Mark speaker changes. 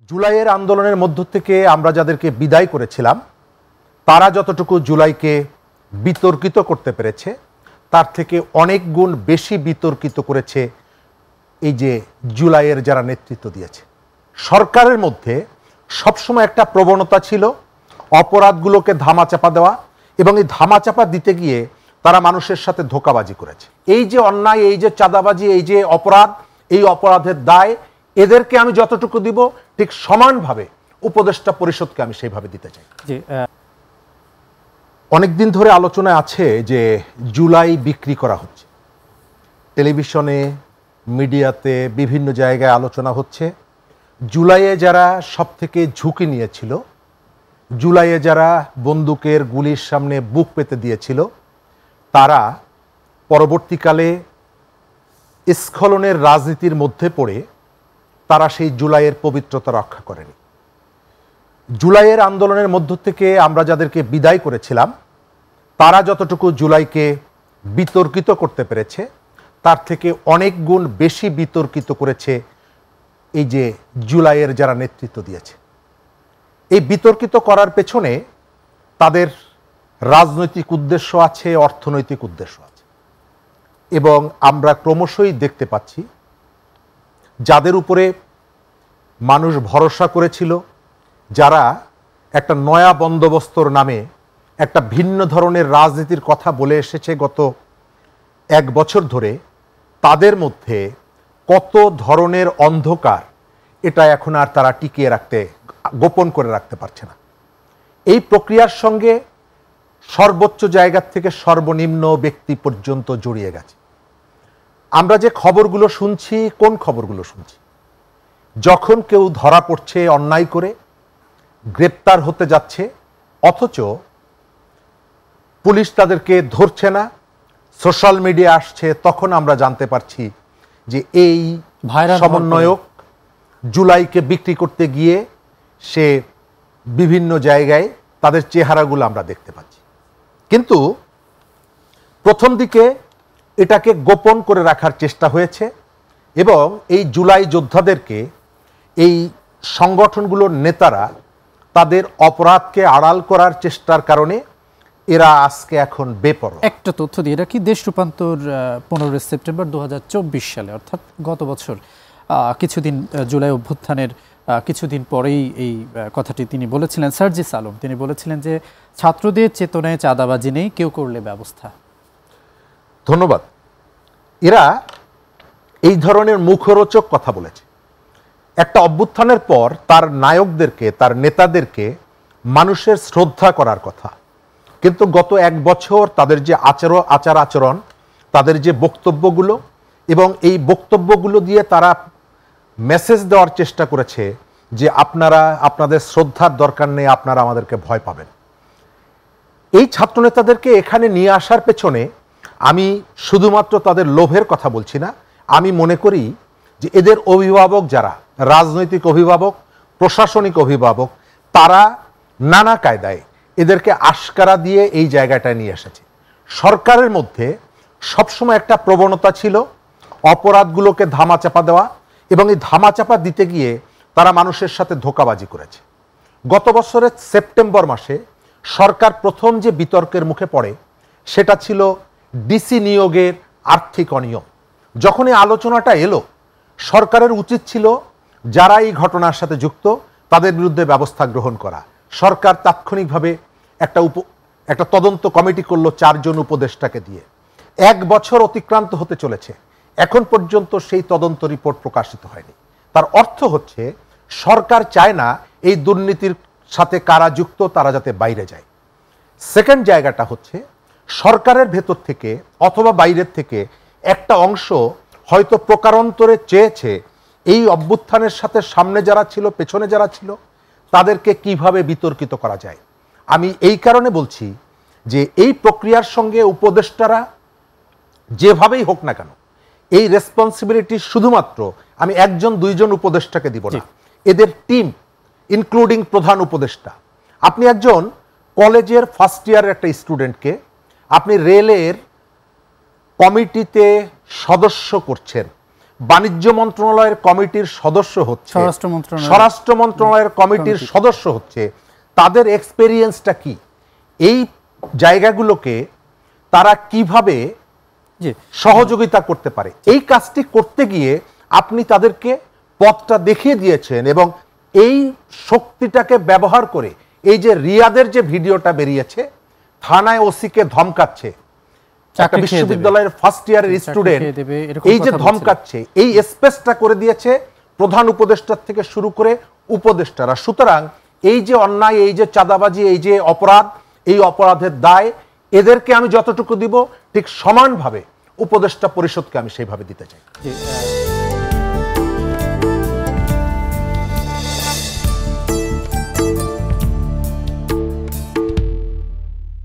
Speaker 1: জুলাইয়ের আন্দোলনের মধ্য থেকে আমরা যাদেরকে বিদায় করেছিলাম তারা যতটুকু জুলাইকে বিতর্কিত করতে পেরেছে তার থেকে অনেক গুণ বেশি বিতর্কিত করেছে এই যে জুলাইয়ের যারা নেতৃত্ব দিয়েছে। সরকারের মধ্যে সবসময় একটা প্রবণতা ছিল অপরাধগুলোকে ধামাচাপা দেওয়া, এবং এই ধামাচাপা দিতে গিয়ে তারা মানুষের সাথে ধোঁকাবাজি করেছে। এই যে অন্যায়, এই যে চাঁদাবাজি, এই যে অপরাধ, এই অপরাধের দায় এদেরকে আমি যতটুকু দিব ঠিক সমানভাবে উপদেষ্টা পরিষদকে আমি সেইভাবে দিতে চাই। অনেকদিন ধরে আলোচনায় আছে যে জুলাই বিক্রি করা হচ্ছে, টেলিভিশনে, মিডিয়াতে, বিভিন্ন জায়গায় আলোচনা হচ্ছে। জুলাইয়ে যারা সব থেকে ঝুঁকি নিয়েছিল, জুলাইয়ে যারা বন্দুকের গুলির সামনে বুক পেতে দিয়েছিল, তারা পরবর্তীকালে স্খলনের রাজনীতির মধ্যে পড়ে তারা সেই জুলাইয়ের পবিত্রতা রক্ষা করেনি। জুলাইয়ের আন্দোলনের মধ্য থেকে আমরা যাদেরকে বিদায় করেছিলাম তারা যতটুকু জুলাইকে বিতর্কিত করতে পেরেছে তার থেকে অনেক গুণ বেশি বিতর্কিত করেছে এই যে জুলাইয়ের যারা নেতৃত্ব দিয়েছে। এই বিতর্কিত করার পেছনে তাদের রাজনৈতিক উদ্দেশ্য আছে, অর্থনৈতিক উদ্দেশ্য আছে, এবং আমরা ক্রমশই দেখতে পাচ্ছি যাদের উপরে মানুষ ভরসা করেছিল, যারা একটা নয়া বন্দোবস্তর নামে একটা ভিন্ন ধরনের রাজনীতির কথা বলে এসেছে গত এক বছর ধরে, তাদের মধ্যে কত ধরনের অন্ধকার এটা এখন আর তারা টিকিয়ে রাখতে, গোপন করে রাখতে পারছে না। এই প্রক্রিয়ার সঙ্গে সর্বোচ্চ জায়গা থেকে সর্বনিম্ন ব্যক্তি পর্যন্ত জড়িয়ে গেছে। আমরা যে খবরগুলো শুনছি, কোন খবরগুলো শুনছি? যখন কেউ ধরা পড়ছে অন্যায় করে, গ্রেপ্তার হতে যাচ্ছে, অথচ পুলিশ তাদেরকে ধরছে না, সোশ্যাল মিডিয়া আসছে, তখন আমরা জানতে পারছি যে এই সমন্বয়ক জুলাইকে বিক্রি করতে গিয়ে সে বিভিন্ন জায়গায় তাদের চেহারাগুলো আমরা দেখতে পাচ্ছি। কিন্তু প্রথম দিকে এটাকে গোপন করে রাখার চেষ্টা হয়েছে, এবং এই জুলাই যোদ্ধাদেরকে এই সংগঠনগুলোর নেতারা তাদের অপরাধকে আড়াল করার চেষ্টার কারণে এরা আজকে এখন বেপরোয়া।
Speaker 2: একটা তথ্য দিয়ে রাখি, দেশ রূপান্তর 15 সেপ্টেম্বর 2024 সালে, অর্থাৎ গত বছর কিছুদিন, জুলাই অভ্যুত্থানের কিছুদিন পরেই এই কথাটি তিনি বলেছিলেন। সার্জিস আলম তিনি বলেছিলেন যে ছাত্রদের চেতনায় চাঁদাবাজি নেই, কেউ করলে ব্যবস্থা।
Speaker 1: ধন্যবাদ। এরা এই ধরনের মুখরোচক কথা বলেছে। একটা অভ্যুত্থানের পর তার নায়কদেরকে, তার নেতাদেরকে মানুষের শ্রদ্ধা করার কথা, কিন্তু গত এক বছর তাদের যে আচার আচরণ, তাদের যে বক্তব্যগুলো, এবং এই বক্তব্যগুলো দিয়ে তারা মেসেজ দেওয়ার চেষ্টা করেছে যে আপনারা, আপনাদের শ্রদ্ধার দরকার নেই, আপনারা আমাদেরকে ভয় পাবেন। এই ছাত্রনেতাদেরকে এখানে নিয়ে আসার পেছনে আমি শুধুমাত্র তাদের লোভের কথা বলছি না, আমি মনে করি যে এদের অভিভাবক যারা, রাজনৈতিক অভিভাবক, প্রশাসনিক অভিভাবক, তারা নানা কায়দায় এদেরকে আশকারা দিয়ে এই জায়গাটায় নিয়ে এসেছে। সরকারের মধ্যে সবসময় একটা প্রবণতা ছিল অপরাধগুলোকে ধামাচাপা দেওয়া, এবং এই ধামাচাপা দিতে গিয়ে তারা মানুষের সাথে ধোঁকাবাজি করেছে। গত বছরের সেপ্টেম্বর মাসে সরকার প্রথম যে বিতর্কের মুখে পড়ে সেটা ছিল ডিসি নিয়োগের আর্থিক অনিয়ম। যখন এই আলোচনাটা এলো, সরকারের উচিত ছিল যারা এই ঘটনার সাথে যুক্ত তাদের বিরুদ্ধে ব্যবস্থা গ্রহণ করা। সরকার তাৎক্ষণিকভাবে একটা তদন্ত কমিটি করলো 4 জন উপদেষ্টাকে দিয়ে। এক বছর অতিক্রান্ত হতে চলেছে, এখন পর্যন্ত সেই তদন্ত রিপোর্ট প্রকাশিত হয়নি। তার অর্থ হচ্ছে সরকার চায় না এই দুর্নীতির সাথে কারা যুক্ত তারা যাতে বাইরে যায়। সেকেন্ড জায়গাটা হচ্ছে সরকারের ভেতর থেকে অথবা বাইরের থেকে একটা অংশ হয়তো প্রকারান্তরে চেয়েছে এই অভ্যুত্থানের সাথে সামনে যারা ছিল, পেছনে যারা ছিল, তাদেরকে কিভাবে বিতর্কিত করা যায়। আমি এই কারণে বলছি যে এই প্রক্রিয়ার সঙ্গে উপদেষ্টারা যেভাবেই হোক না কেন, এই রেসপন্সিবিলিটি শুধুমাত্র আমি 1-2 জন উপদেষ্টাকে দিব না, এদের টিম, ইনক্লুডিং প্রধান উপদেষ্টা। আপনি একজন কলেজের ফার্স্ট ইয়ারের একটা স্টুডেন্টকে আপনি রেলের কমিটিতে সদস্য করছেন, বাণিজ্য মন্ত্রণালয়ের কমিটির সদস্য হচ্ছে, স্বরাষ্ট্র মন্ত্রণালয়ের কমিটির সদস্য হচ্ছে, তাদের এক্সপেরিয়েন্সটা কি, এই জায়গাগুলোকে তারা কিভাবে সহযোগিতা করতে পারে, এই কাজটি করতে গিয়ে আপনি তাদেরকে পথটা দেখিয়ে দিয়েছেন। এবং এই শক্তিটাকে ব্যবহার করে এই যে রিয়াদের যে ভিডিওটা বেরিয়েছে, থানায় ওসিকে ধমকাচ্ছে, একটা বিশ্ববিদ্যালয়ের ফার্স্ট ইয়ারের স্টুডেন্ট এই যে ধমকাচ্ছে, এই স্পেসটা করে দিয়েছে প্রধান উপদেষ্টার থেকে শুরু করে উপদেষ্টারা। সুতরাং এই যে অন্যায়, এই যে চাঁদাবাজি, এই যে অপরাধ, এই অপরাধের দায় এদেরকে আমি যতটুকু দিব ঠিক সমানভাবে উপদেষ্টা পরিষদকে আমি সেইভাবে দিতে চাই।